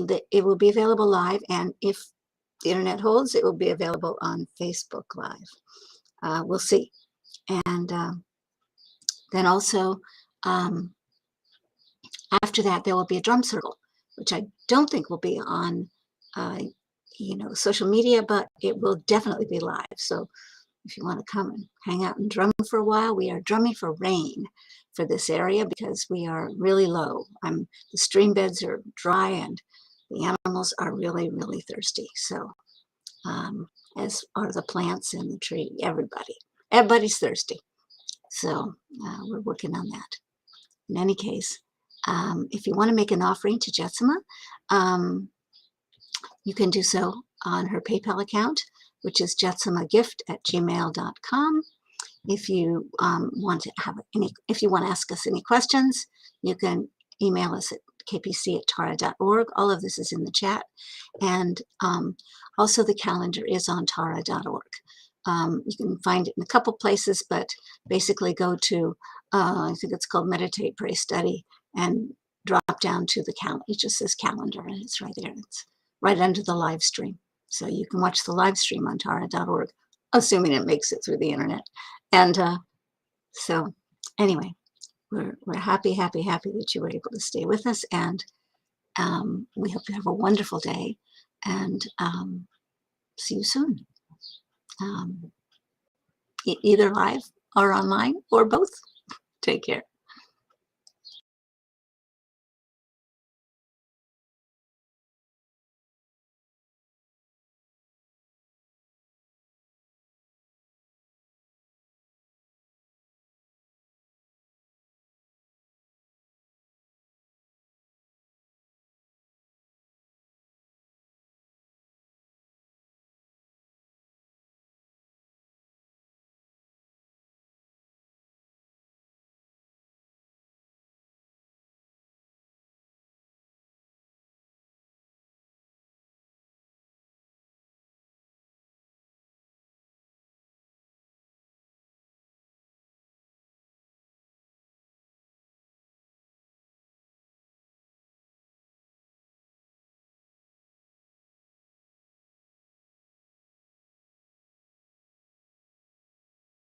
available live, and if the internet holds, it will be available on Facebook Live. We'll see, and then also after that there will be a drum circle, which I don't think will be on social media, but it will definitely be live. So if you want to come and hang out and drum for a while, we are drumming for rain for this area because we are really low. The stream beds are dry and the animals are really, really thirsty. So as are the plants and the tree, everybody's thirsty. So we're working on that. In any case, if you want to make an offering to Jetsunma, you can do so on her PayPal account, which is jetsumagift@gmail.com. If you want to ask us any questions, you can email us at kpc@tara.org. All of this is in the chat, and also the calendar is on tara.org. You can find it in a couple places, but basically go to I think it's called Meditate, Pray, Study, and drop down to the calendar. It just says calendar, and it's right there. It's right under the live stream. So you can watch the live stream on Tara.org, assuming it makes it through the internet. And so anyway, we're happy that you were able to stay with us. And we hope you have a wonderful day. And see you soon. Either live or online or both. Take care.